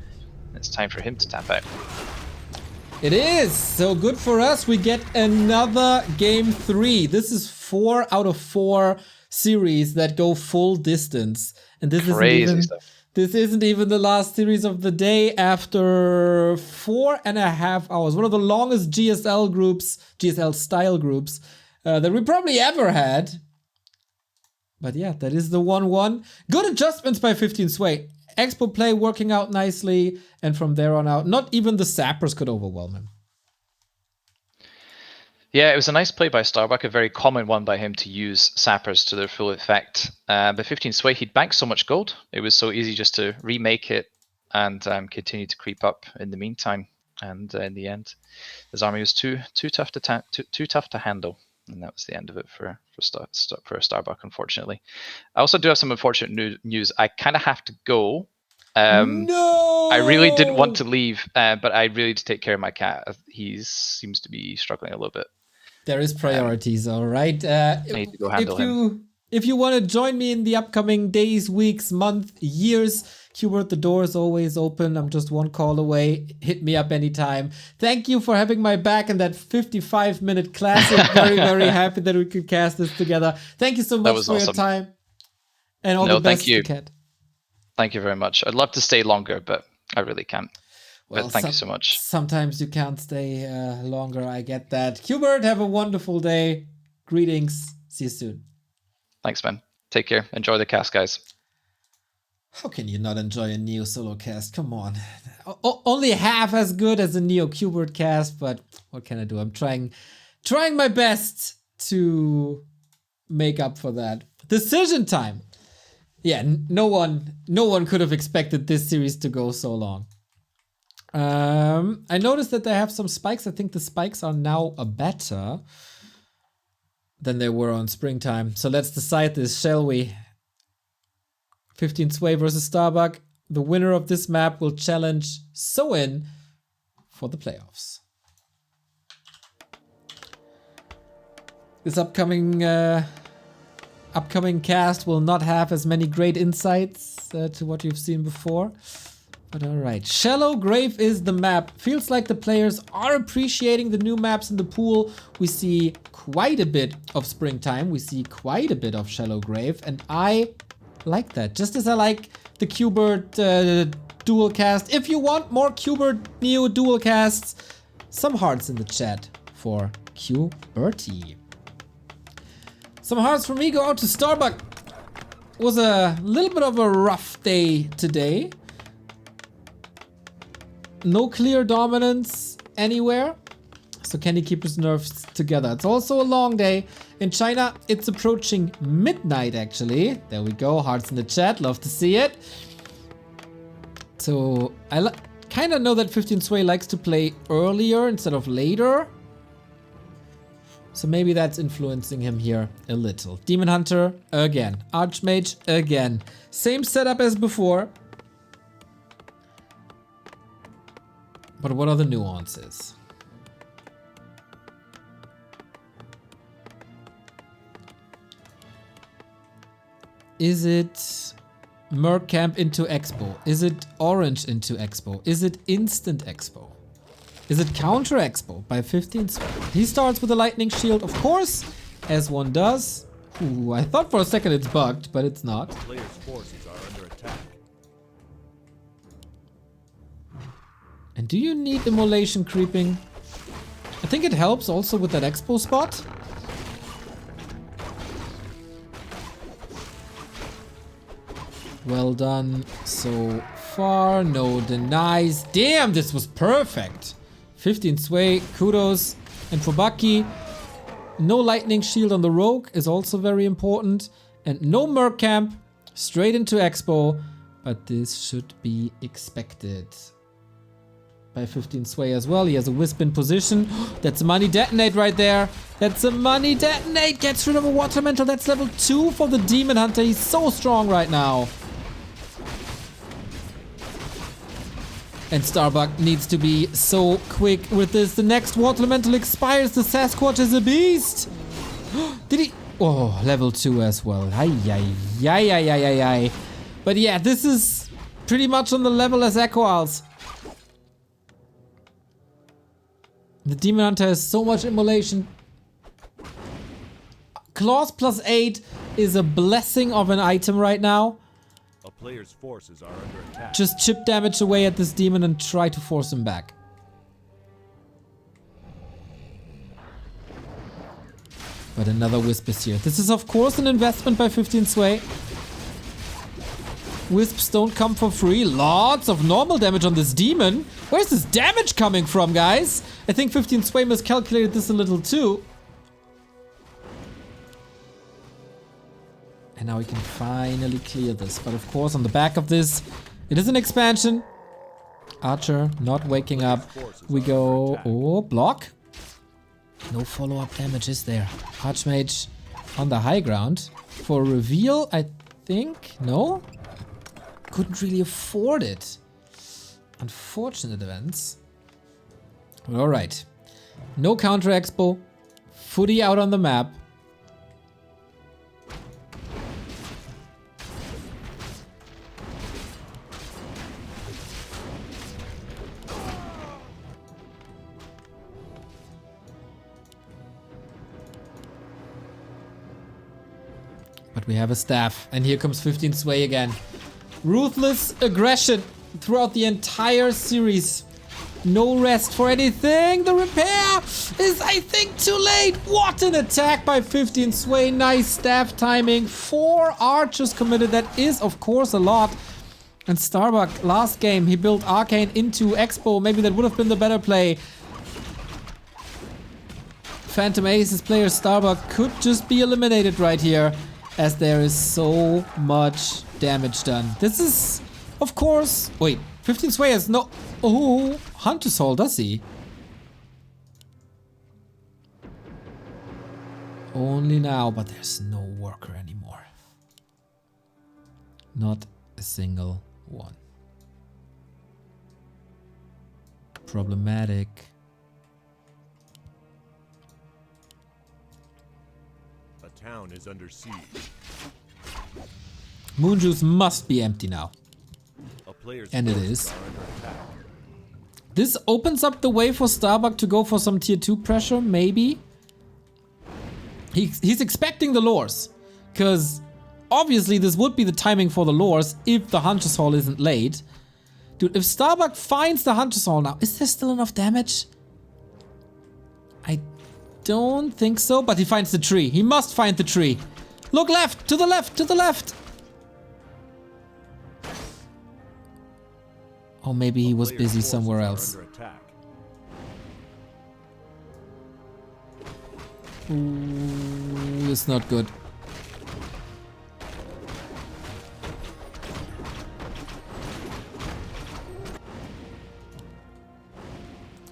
It's time for him to tap out. It is! So good for us. We get another game 3. This is 4 out of 4 series that go full distance. And this isn't even the last series of the day after 4.5 hours. One of the longest GSL style groups that we probably ever had. But yeah, that is the 1-1. Good adjustments by 15 Sway. Expo play working out nicely, and from there on out, not even the sappers could overwhelm him. Yeah, it was a nice play by Starbuck, a very common one by him to use sappers to their full effect. But 15 Sway, he'd banked so much gold, it was so easy just to remake it and continue to creep up in the meantime. And in the end, his army was too tough to handle. And that was the end of it for Starbuck, unfortunately. I also do have some unfortunate news. I kind of have to go. No! I really didn't want to leave, but I really need to take care of my cat. He seems to be struggling a little bit. There is priorities, all right. I need to go handle him. If you want to join me in the upcoming days, weeks, month, years, Quberte, the door is always open. I'm just one call away. Hit me up anytime. Thank you for having my back in that 55-minute classic. Very, very happy that we could cast this together. Thank you so much for your time. And all the best to Cat. Thank you very much. I'd love to stay longer, but I really can't. Well, but thank you so much. Sometimes you can't stay longer. I get that. Quberte, have a wonderful day. Greetings. See you soon. Thanks, man. Take care. Enjoy the cast, guys. How can you not enjoy a Neo solo cast? Come on. Only half as good as a Neo Quberte cast, but what can I do? I'm trying my best to make up for that. Decision time. Yeah, no one could have expected this series to go so long. I noticed that they have some spikes. I think the spikes are now better than they were on springtime. So let's decide this, shall we? 15 Sway versus Starbuck. The winner of this map will challenge So-In for the playoffs. This upcoming cast will not have as many great insights to what you've seen before. But alright, Shallow Grave is the map. Feels like the players are appreciating the new maps in the pool. We see quite a bit of Springtime. We see quite a bit of Shallow Grave. And I like that. Just as I like the Quberte dual cast. If you want more Quberte Neo dual casts, some hearts in the chat for Quberte. Some hearts from me go out to Starbuck. Was a little bit of a rough day today. No clear dominance anywhere. So can he keep his nerves together? It's also a long day. In China, it's approaching midnight actually. There we go, hearts in the chat, love to see it. So I kind of know that 15 Sway likes to play earlier instead of later. So maybe that's influencing him here a little. Demon Hunter again. Archmage again. Same setup as before. But what are the nuances? Is it Merc Camp into Expo? Is it Orange into Expo? Is it Instant Expo? Is it Counter Expo by 15 Sway? He starts with a Lightning Shield, of course, as one does. Ooh, I thought for a second it's bugged, but it's not. Players' forces are under attack. And do you need Immolation creeping? I think it helps also with that Expo spot. Well done so far. No denies. Damn, this was perfect. 15 Sway, kudos. And for Bucky, no Lightning Shield on the Rogue is also very important. And no Merc Camp, straight into Expo. But this should be expected by 15 Sway as well. He has a Wisp in position. That's a money detonate right there. That's a money detonate. Gets rid of a Water Mantle. That's level 2 for the Demon Hunter. He's so strong right now. And Starbuck needs to be so quick with this. The next Water Elemental expires. The Sasquatch is a beast. Did he? Oh, level 2 as well. Ay. But yeah, this is pretty much on the level as Echo Owls. The Demon Hunter has so much immolation. Claws plus 8 is a blessing of an item right now. A player's forces are under attack. Just chip damage away at this demon and try to force him back. But another Wisp is here. This is of course an investment by 15 Sway. Wisps don't come for free. Lots of normal damage on this demon. Where's this damage coming from, guys? I think 15 Sway miscalculated this a little too. And now we can finally clear this. But of course, on the back of this, it is an expansion. Archer not waking up. We go... Oh, block. No follow-up damage is there. Archmage on the high ground. For reveal, I think... No? Couldn't really afford it. Unfortunate events. Alright. No counter expo. Footy out on the map. But we have a staff. And here comes 15 Sway again. Ruthless aggression throughout the entire series. No rest for anything. The repair is, I think, too late. What an attack by 15 Sway. Nice staff timing. 4 archers committed. That is, of course, a lot. And Starbuck, last game, he built Arcane into Expo. Maybe that would have been the better play. Phantom Aces player Starbuck could just be eliminated right here, as there is so much damage done. This is, of course... Wait, 15 Sway has no... Oh, Hunter's Hall, does he? Only now, but there's no worker anymore. Not a single one. Problematic. A town is under siege. Moon Juice must be empty now. A player's And it forces is. are under attack. This opens up the way for Starbuck to go for some tier 2 pressure, maybe. He's expecting the lures. Because obviously this would be the timing for the lures if the Hunter's Hall isn't late. Dude, if Starbuck finds the Hunter's Hall now, is there still enough damage? I don't think so, but he finds the tree. He must find the tree. Look left, to the left, to the left. Oh, maybe he was Player's busy forces somewhere are else. under attack. Ooh, it's not good.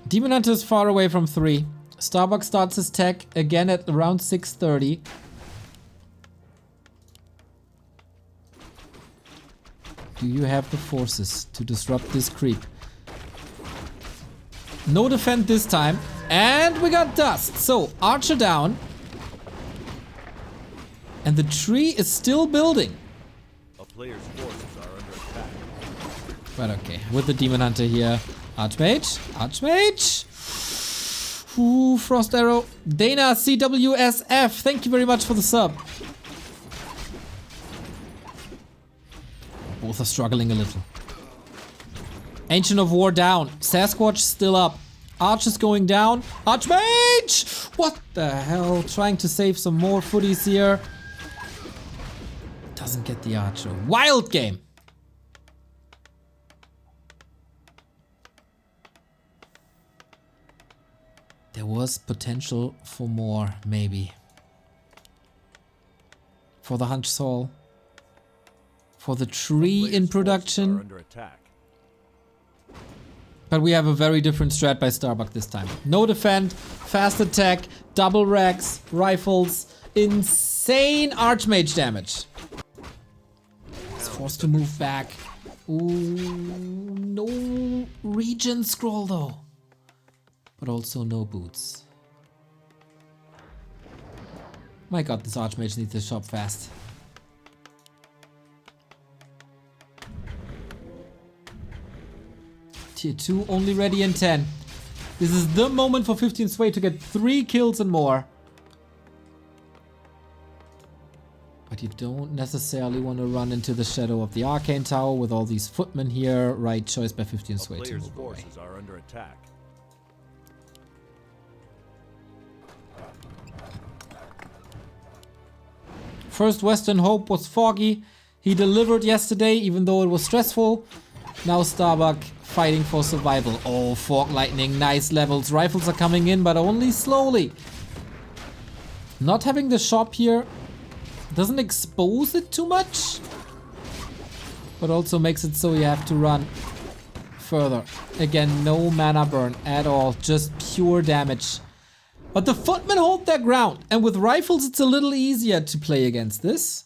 Demon Hunter is far away from 3. Starbuck starts his tech again at around 6:30. Do you have the forces to disrupt this creep? No defend this time. And we got dust. So, Archer down. And the tree is still building. A player's forces are under attack. But okay, with the Demon Hunter here. Archmage. Archmage. Ooh, Frost Arrow. Dana CWSF. Thank you very much for the sub. Both are struggling a little. Ancient of War down. Sasquatch still up. Archer's going down. Archmage! What the hell? Trying to save some more footies here. Doesn't get the Archer. Wild game. There was potential for more, maybe. For the Hunter's Hall. For the tree in Player's forces are production. under attack. But we have a very different strat by Starbuck this time. No defend, fast attack, double racks, rifles, insane Archmage damage. He's forced to move back. Ooh, no regen scroll though. But also no boots. My god, this Archmage needs to shop fast. Tier 2 only ready in 10. This is the moment for 15 Sway to get 3 kills and more. But you don't necessarily want to run into the shadow of the Arcane Tower with all these footmen here. Right choice by 15 A Sway to player's move away. forces are under attack. First Western Hope was foggy. He delivered yesterday even though it was stressful. Now Starbuck fighting for survival. Oh, Fog Lightning, nice levels. Rifles are coming in, but only slowly. Not having the shop here doesn't expose it too much, but also makes it so you have to run further. Again, no mana burn at all, just pure damage. But the footmen hold their ground, and with rifles it's a little easier to play against this.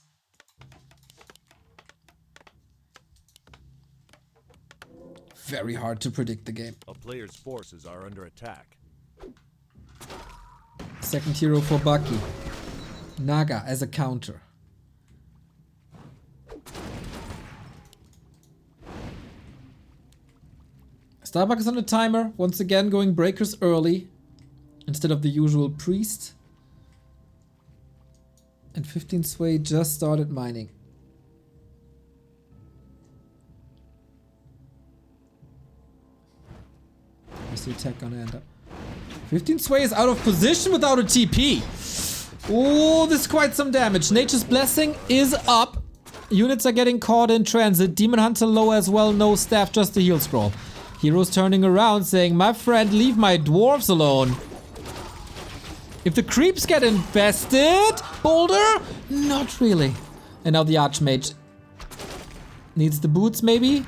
Very hard to predict the game. A player's forces are under attack. Second hero for Bucky. Naga as a counter. Starbuck is on a timer, once again going breakers early instead of the usual priest. And 15 Sway just started mining. Where's the attack gonna end up? 15 Sway is out of position without a TP. Oh, this is quite some damage. Nature's Blessing is up. Units are getting caught in transit. Demon Hunter low as well. No staff, just the heal scroll. Heroes turning around saying, my friend, leave my dwarves alone. If the creeps get infested, Boulder? Not really. And now the Archmage needs the boots, maybe?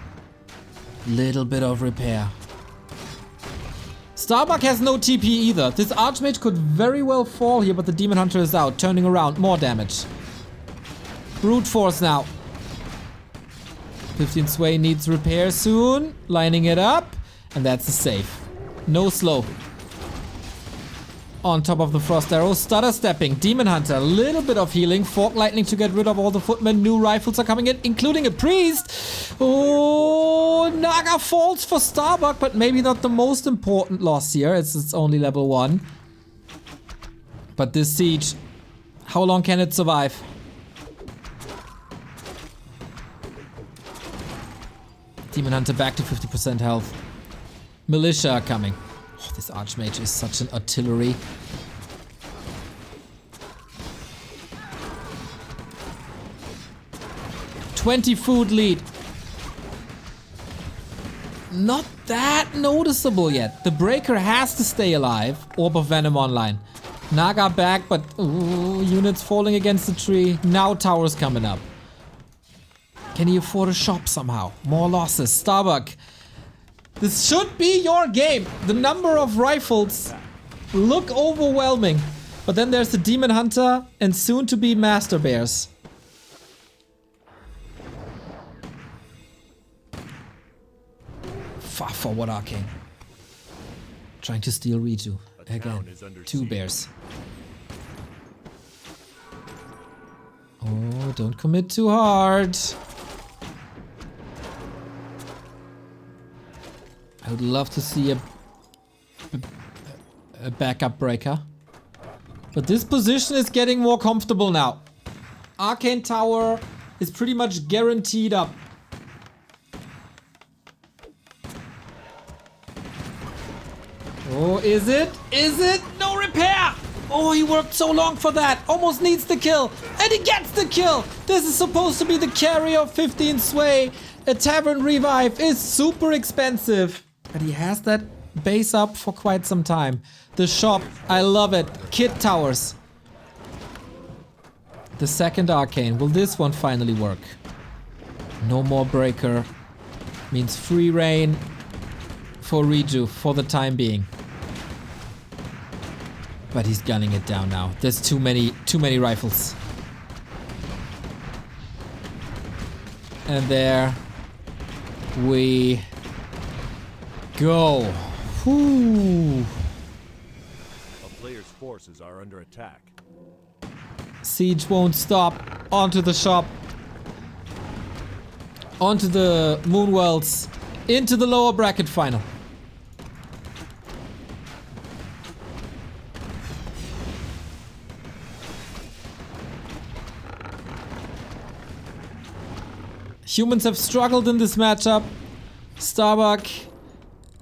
Little bit of repair. Starbuck has no TP either. This Archmage could very well fall here, but the Demon Hunter is out. Turning around, more damage. Brute Force now. 15 Sway needs repair soon. Lining it up. And that's a save. No slow. On top of the Frost Arrow. Stutter stepping. Demon Hunter. A little bit of healing. Fork Lightning to get rid of all the footmen. New rifles are coming in, including a priest. Oh, Naga falls for Starbuck, but maybe not the most important loss here. It's only level 1. But this siege, how long can it survive? Demon Hunter back to 50% health. Militia are coming. Oh, this Archmage is such an artillery. $20 food lead. Not that noticeable yet. The Breaker has to stay alive. Orb of Venom online. Naga back, but units falling against the tree. Now towers coming up. Can he afford a shop somehow? More losses. Starbuck. This should be your game. The number of rifles look overwhelming. But then there's the Demon Hunter and soon to be Master Bears. Far forward Arcane. Trying to steal Riju. Again. 2 bears. Oh, don't commit too hard. I would love to see a backup breaker. But this position is getting more comfortable now. Arcane Tower is pretty much guaranteed up. Oh, is it? Is it? No repair! Oh, he worked so long for that. Almost needs the kill. And he gets the kill. This is supposed to be the carry of 15 Sway. A Tavern Revive is super expensive. But he has that base up for quite some time. The shop, I love it. Kit Towers. The second Arcane. Will this one finally work? No more Breaker. Means free reign for Riju for the time being. But he's gunning it down now. There's too many rifles. And there we go. Whew. A player's forces are under attack. Siege won't stop. Onto the shop. Onto the Moonwells. Into the lower bracket final. Humans have struggled in this matchup. Starbuck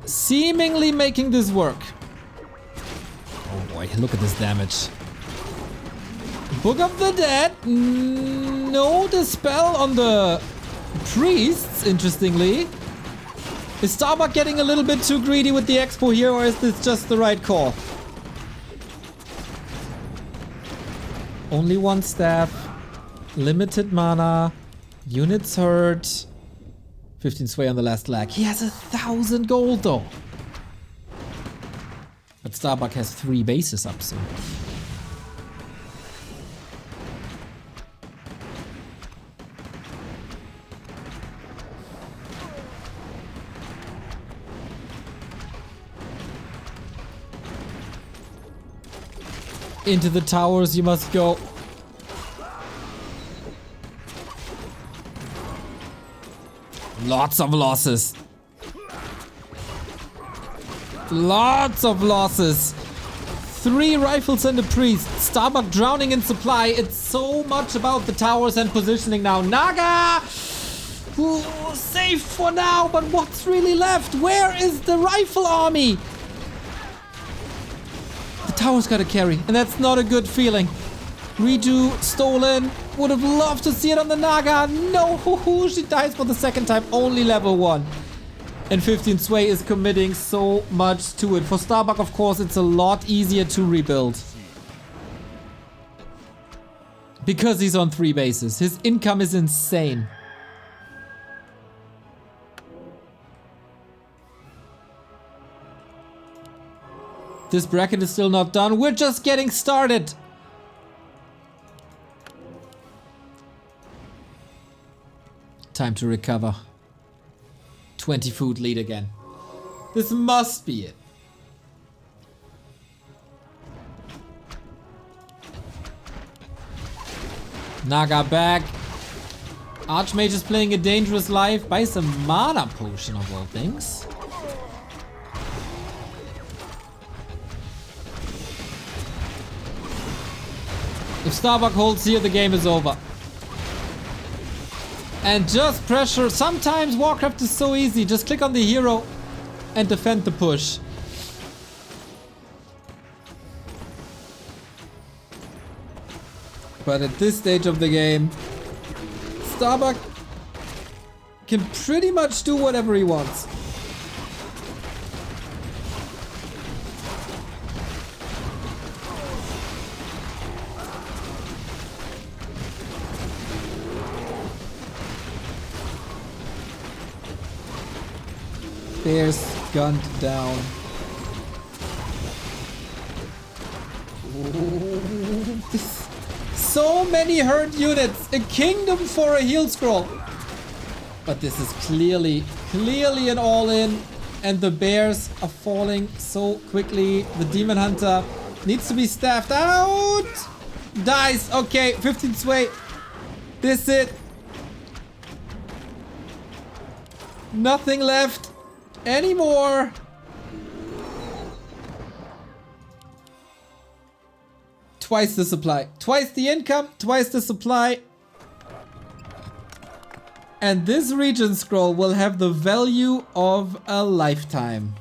seemingly making this work. Oh boy, look at this damage. Book of the Dead. No dispel on the priests, interestingly. Is Starbuck getting a little bit too greedy with the expo here, or is this just the right call? Only 1 staff. Limited mana. Units hurt. 15 Sway on the last lag. He has 1,000 gold though. But Starbuck has 3 bases up soon. Into the towers you must go. Lots of losses. Lots of losses. 3 rifles and a priest. Starbuck drowning in supply. It's so much about the towers and positioning now. Naga! Ooh, safe for now, but what's really left? Where is the rifle army? The tower's gotta carry, and that's not a good feeling. Redo, stolen. Would have loved to see it on the Naga. No, she dies for the second time. Only level 1. And 15 Sway is committing so much to it. For Starbuck, of course, it's a lot easier to rebuild. Because he's on 3 bases. His income is insane. This bracket is still not done. We're just getting started. Time to recover. 20 food lead again. This must be it. Naga back. Archmage is playing a dangerous life. Buys a mana potion of all things. If Starbuck holds here, the game is over. And just pressure. Sometimes Warcraft is so easy. Just click on the hero and defend the push. But at this stage of the game, Starbuck can pretty much do whatever he wants. Bears gunned down. So many hurt units. A kingdom for a heal scroll. But this is clearly an all-in. And the bears are falling so quickly. The demon hunter needs to be staffed out. Dies. Okay, 15 sway. This it. Nothing left anymore. Twice the supply. Twice the income, twice the supply. And this region scroll will have the value of a lifetime.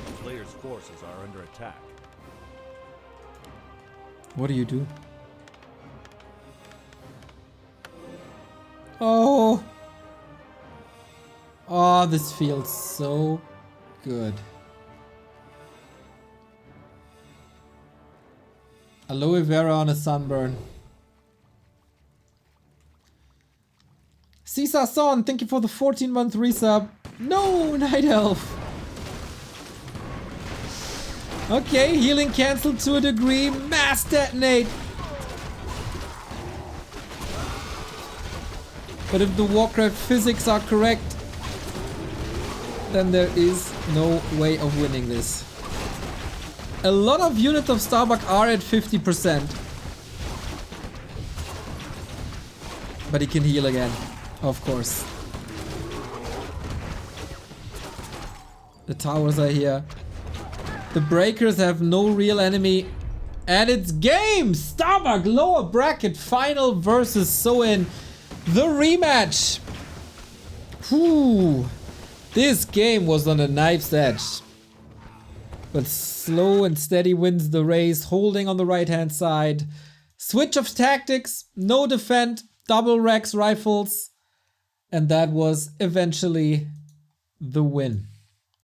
The player's forces are under attack. What do you do? Oh. Oh, this feels so good. Aloe vera on a sunburn. Caesar Son, thank you for the 14-month resub. No, Night Elf. Okay, healing cancelled to a degree. Mass detonate. But if the Warcraft physics are correct, then there is no way of winning this. A lot of units of Starbuck are at 50%. But he can heal again, of course. The towers are here. The breakers have no real enemy. And it's game! Starbuck lower bracket final versus Soin. The rematch! Whew. This game was on a knife's edge. But slow and steady wins the race, holding on the right hand side. Switch of tactics, no defend, double Rex rifles. And that was eventually the win.